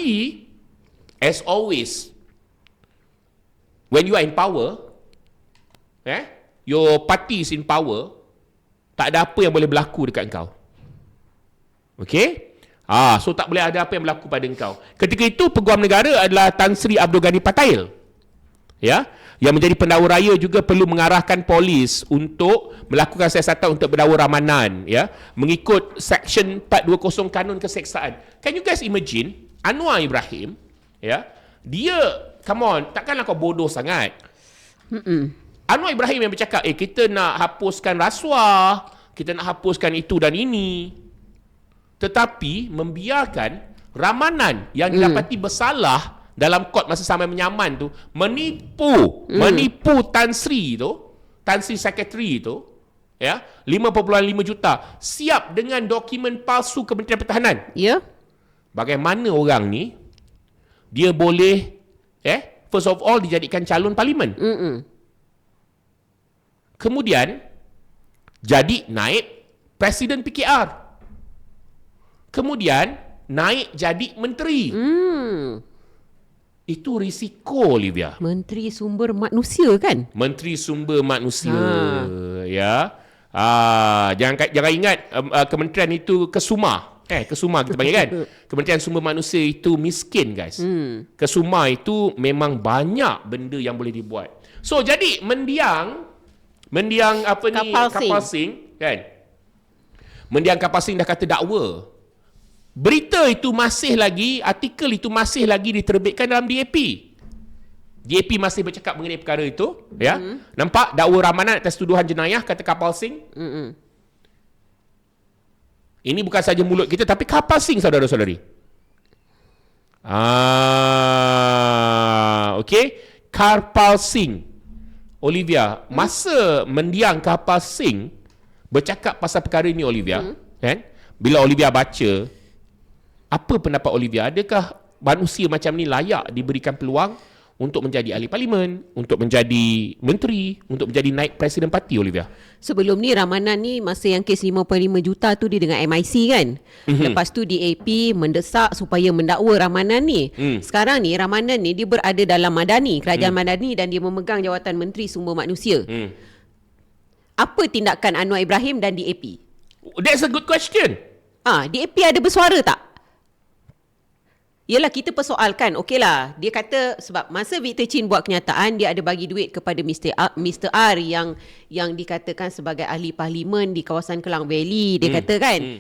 Tapi as always, when you are in power, your party is in power, tak ada apa yang boleh berlaku dekat kau. Okay? So tak boleh ada apa yang berlaku pada engkau. Ketika itu Peguam Negara adalah Tan Sri Abdul Ghani Patail. Ya, yang menjadi pendakwa raya juga perlu mengarahkan polis untuk melakukan siasatan untuk berdakwa ramanan, ya, mengikut Seksyen 420 Kanun Keseksaan. Can you guys imagine Anwar Ibrahim, ya, dia, come on, takkanlah kau bodoh sangat. Anwar Ibrahim yang bercakap, kita nak hapuskan rasuah, kita nak hapuskan itu dan ini, tetapi membiarkan ramanan yang didapati bersalah dalam kod masa sampai menyaman tu menipu Tan Sri Secretary tu, ya, 5.5 juta siap dengan dokumen palsu Kementerian Pertahanan. Ya. Bagaimana orang ni dia boleh first of all dijadikan calon parlimen. Kemudian jadi naib Presiden PKR. Kemudian naik jadi menteri. Itu risiko, Olivia. Menteri Sumber Manusia kan? Menteri Sumber Manusia. Ya. Jangan ingat kementerian itu kesumah. Kesumah kita panggil kan. Kementerian Sumber Manusia itu miskin, guys. Kesumah itu memang banyak benda yang boleh dibuat. So jadi mendiang apa ni, Kapal Singh kan. Mendiang Kapal Singh dah kata dakwa. Berita itu masih lagi, artikel itu masih lagi diterbitkan dalam DAP. DAP masih bercakap mengenai perkara itu, ya. Nampak dakwa ramanan atas tuduhan jenayah, kata Kapal Singh. Ini bukan saja mulut kita, tapi Kapal Singh, saudara-saudari. Okey, Kapal Singh. Olivia, masa mendiang Kapal Singh bercakap pasal perkara ini, Olivia, kan? Bila Olivia baca, apa pendapat Olivia? Adakah manusia macam ni layak diberikan peluang untuk menjadi ahli parlimen, untuk menjadi menteri, untuk menjadi naib presiden parti, Olivia? Sebelum ni ramanan ni masa yang kes 5.5 juta tu dia dengan MIC kan. Lepas tu DAP mendesak supaya mendakwa ramanan ni. Sekarang ni ramanan ni dia berada dalam Madani, Kerajaan Madani, dan dia memegang jawatan Menteri Sumber Manusia. Apa tindakan Anwar Ibrahim dan DAP? That's a good question. DAP ada bersuara tak? Yelah, kita persoalkan, okeylah, dia kata sebab masa Victor Chin buat kenyataan, dia ada bagi duit kepada Mr. R yang dikatakan sebagai ahli parlimen di kawasan Klang Valley, dia kata kan.